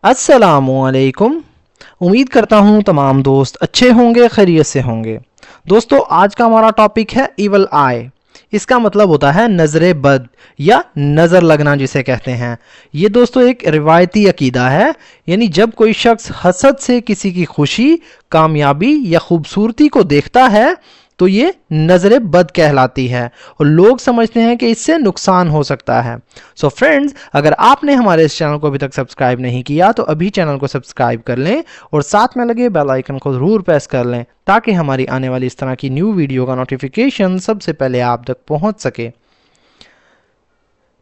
अस्सलामुअलैकुम। उम्मीद करता हूँ तमाम दोस्त अच्छे होंगे, खैरियत से होंगे। दोस्तों, आज का हमारा टॉपिक है इवल आई। इसका मतलब होता है नज़र बद या नज़र लगना जिसे कहते हैं। ये दोस्तों एक रिवायती अकीदा है, यानी जब कोई शख्स हसद से किसी की खुशी, कामयाबी या खूबसूरती को देखता है तो ये नज़र बद कहलाती है और लोग समझते हैं कि इससे नुकसान हो सकता है। सो फ्रेंड्स, अगर आपने हमारे इस चैनल को अभी तक सब्सक्राइब नहीं किया तो अभी चैनल को सब्सक्राइब कर लें और साथ में लगे बेल आइकन को ज़रूर प्रेस कर लें ताकि हमारी आने वाली इस तरह की न्यू वीडियो का नोटिफिकेशन सबसे पहले आप तक पहुंच सके।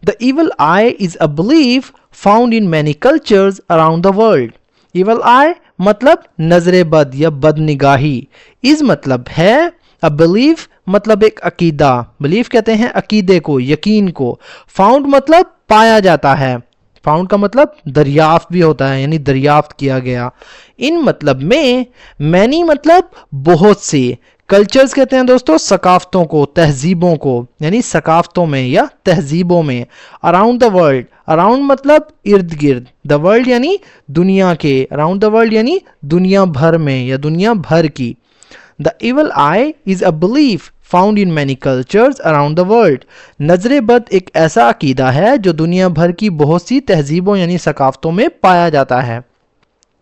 The evil eye is a belief found in many cultures around the world. Evil eye मतलब नजर बद या बदनिगाही। इस मतलब है अ बिलीफ मतलब एक अकीदा। बिलीफ कहते हैं अकीदे को, यकीन को। फाउंड मतलब पाया जाता है। फाउंड का मतलब दरियाफ्त भी होता है, यानी दरियाफ्त किया गया। इन मतलब में मैनी मतलब बहुत से। कल्चर्स कहते हैं दोस्तों सकाफतों को, तहजीबों को, यानी सकाफतों में या तहजीबों में। अराउंड द वर्ल्ड, अराउंड मतलब इर्द गिर्द, द वर्ल्ड यानी दुनिया के, अराउंड द वर्ल्ड यानी दुनिया भर में या दुनिया भर की। The evil I is a belief found in many cultures around the world. नजर बद एक ऐसा अकीदा है जो दुनिया भर की बहुत सी तहजीबों यानी सकाफतों में पाया जाता है।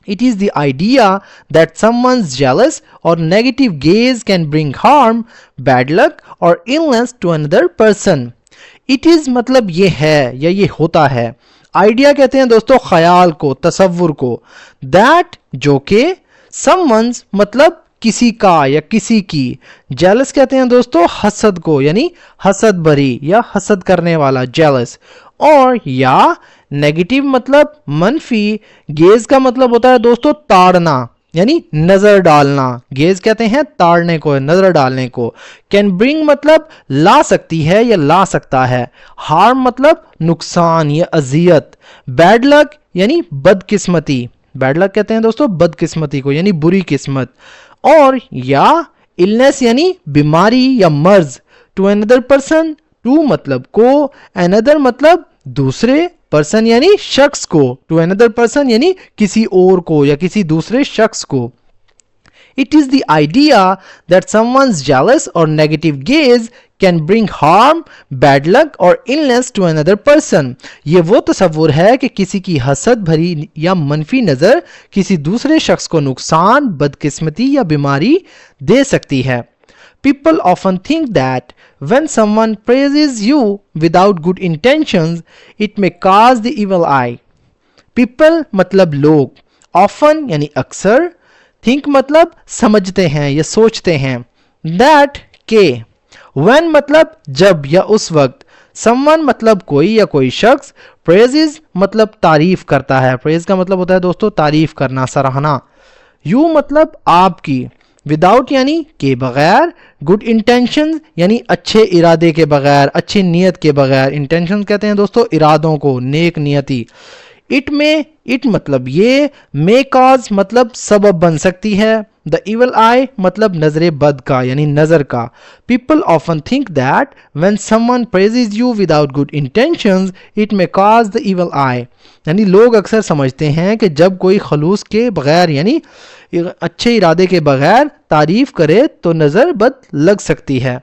It is the idea that someone's jealous or negative gaze can bring harm, bad luck or illness to another person. It is मतलब ये है या ये होता है। आइडिया कहते हैं दोस्तों ख्याल को, तसव्वुर को। That जो के someone's मतलब किसी का या किसी की। जेलस कहते हैं दोस्तों हसद को, यानी हसद भरी या हसद करने वाला जेलस। और या नेगेटिव मतलब मनफी। गेज का मतलब होता है दोस्तों ताड़ना, यानी नजर डालना। गेज कहते हैं ताड़ने को, नजर डालने को। कैन ब्रिंग मतलब ला सकती है या ला सकता है। हार्म मतलब नुकसान या अजियत। बैड लक यानी बदकिस्मती। बैड लक कहते हैं दोस्तों बदकिस्मती को, यानी बुरी किस्मत। और या इलनेस यानी बीमारी या मर्ज। टू अनदर पर्सन, टू मतलब को, अनदर मतलब दूसरे, पर्सन यानी शख्स को, टू अनदर पर्सन यानी किसी और को या किसी दूसरे शख्स को। It is the idea that someone's jealous or negative gaze can bring harm, bad luck or illness to another person. ये वो तसव्वुर है कि किसी की हसद भरी या मनफी नज़र किसी दूसरे शख्स को नुकसान, बदकिस्मती या बीमारी दे सकती है। People often think that when someone praises you without good intentions, it may cause the evil eye. People मतलब लोग, often यानी अक्सर, think मतलब समझते हैं या सोचते हैं, that के, when मतलब जब या उस वक्त, someone मतलब कोई या कोई शख्स, praises मतलब तारीफ करता है। praise का मतलब होता है दोस्तों तारीफ करना, सराहना। you मतलब आपकी, विदाउट यानी के बगैर, गुड इंटेंशन यानी अच्छे इरादे के बगैर, अच्छी नीयत के बगैर। इंटेंशन कहते हैं दोस्तों इरादों को, नेक नियति। इट में, इट मतलब ये, मे कॉज मतलब सबब बन सकती है। द इवल आई मतलब नजर बद का यानी नजर का। People often think that when someone praises you without good intentions it may cause the evil eye, यानी लोग अक्सर समझते हैं कि जब कोई खलूस के बगैर यानी अच्छे इरादे के बगैर तारीफ करे तो नजर बद लग सकती है।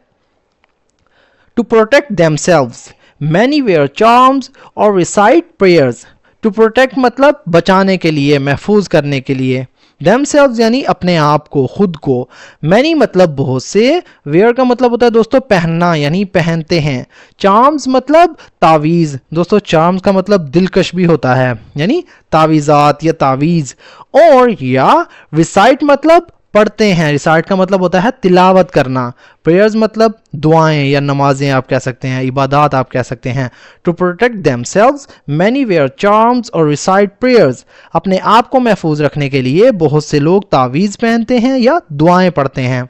To protect themselves many wear charms और रिसाइट प्रेयर्स। टू प्रोटेक्ट मतलब बचाने के लिए, महफूज करने के लिए। देमसेल्व्स यानी अपने आप को, खुद को। मैनी मतलब बहुत से। वेयर का मतलब होता है दोस्तों पहनना, यानी पहनते हैं। चार्म्स मतलब तावीज़। दोस्तों चार्म्स का मतलब दिलकश भी होता है, यानी तावीज़ात या तावीज़। और या रिसाइट मतलब पढ़ते हैं। रिसाइट का मतलब होता है तिलावत करना। प्रेयर्स मतलब दुआएं या नमाजें आप कह सकते हैं, इबादत आप कह सकते हैं। To protect themselves many wear charms और रिसाइट प्रेयर्स। अपने आप को महफूज रखने के लिए बहुत से लोग तावीज़ पहनते हैं या दुआएं पढ़ते हैं।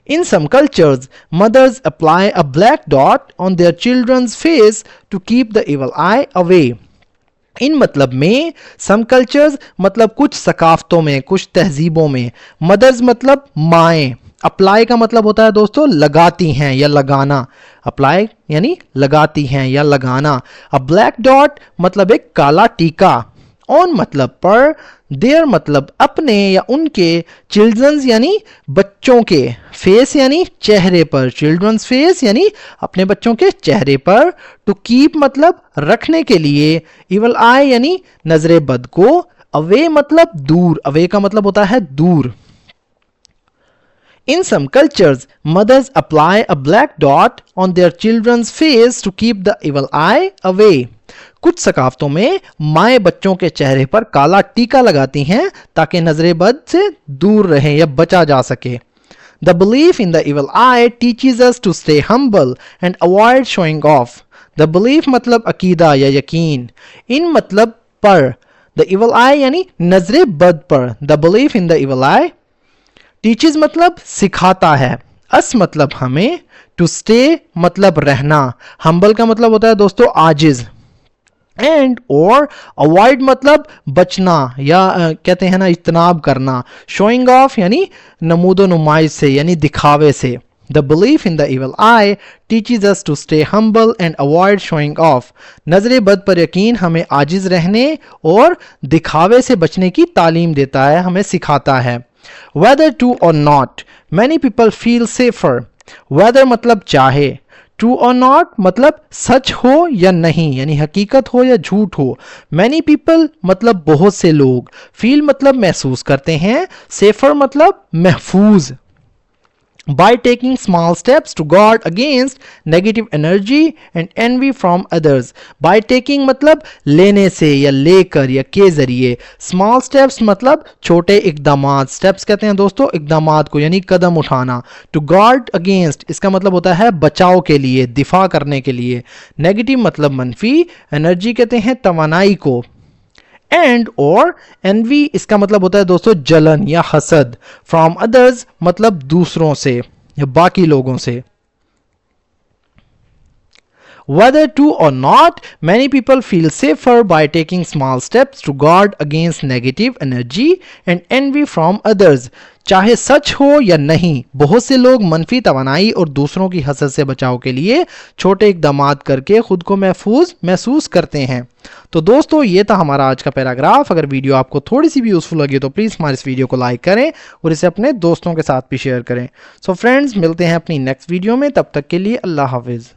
In some cultures, mothers apply a black dot on their children's face to keep the evil eye away. इन मतलब में सम कल्चर्स मतलब कुछ सकाफतों में, कुछ तहजीबों में। मदर्स मतलब माएँ। अप्लाई का मतलब होता है दोस्तों लगाती हैं या लगाना। अप्लाई यानी लगाती हैं या लगाना। अ ब्लैक डॉट मतलब एक काला टीका। on مطلب پر, their مطلب اپنے یا ان کے, children's یعنی بچوں کے, face یعنی چہرے پر, children's face یعنی اپنے بچوں کے چہرے پر, to keep مطلب رکھنے کے لیے, evil eye یعنی نظر بد کو, away مطلب دور, away کا مطلب ہوتا ہے دور. In some cultures, mothers apply a black dot on their children's face to keep the evil eye away. کچھ ثقافتوں میں مائیں بچوں کے چہرے پر کالا ٹیکا لگاتی ہیں تاکہ نظر بد سے دور رہیں یا بچا جا سکے. The belief in the evil eye teaches us to stay humble and avoid showing off. The belief مطلب عقیدہ یا یقین, ان مطلب پر, the evil eye یعنی نظر بد پر, the belief in the evil eye. Teaches مطلب سکھاتا ہے, اس مطلب ہمیں, ٹو اسٹے مطلب رہنا, ہمبل کا مطلب ہوتا ہے دوستو عاجز, اینڈ اور اوائڈ مطلب بچنا یا کہتے ہیں نا اجتناب کرنا, شوئنگ آف یعنی نمود و نمائش سے یعنی دکھاوے سے. The belief in the evil eye teaches us to stay humble and avoid showing off. نظر بد پر یقین ہمیں عاجز رہنے اور دکھاوے سے بچنے کی تعلیم دیتا ہے, ہمیں سکھاتا ہے. Whether true or not, many people feel safer. Whether مطلب چاہے, true or not مطلب سچ ہو یا نہیں یعنی حقیقت ہو یا جھوٹ ہو. Many people مطلب بہت سے لوگ, feel مطلب محسوس کرتے ہیں, safer مطلب محفوظ. By taking small steps to guard against negative energy and envy from others. By taking مطلب لینے سے یا لے کر یا کے ذریعے, small steps مطلب چھوٹے اقدامات, steps کہتے ہیں دوستو اقدامات کو یعنی قدم اٹھانا. To guard against اس کا مطلب ہوتا ہے بچاؤ کے لیے, دفاع کرنے کے لیے. Negative مطلب منفی, energy کہتے ہیں توانائی کو. اینڈ اور envy اس کا مطلب ہوتا ہے دوستو جلن یا حسد. from others مطلب دوسروں سے یا باقی لوگوں سے. Whether true or not, many people feel safer by taking small steps to guard against negative energy and envy from others. چاہے سچ ہو یا نہیں, بہت سے لوگ منفی توانائی اور دوسروں کی حسد سے بچاؤ کے لیے چھوٹے اقدامات کر کے خود کو محفوظ محسوس کرتے ہیں. تو دوستو یہ تھا ہمارا آج کا پیراگراف. اگر ویڈیو آپ کو تھوڑی سی بھی یوزفل لگی تو پلیز ہمارے اس ویڈیو کو لائک کریں اور اسے اپنے دوستوں کے ساتھ بھی شیئر کریں. سو فرینڈز ملتے ہیں اپنی نیکسٹ ویڈیو میں, تب تک کے لیے اللہ حافظ.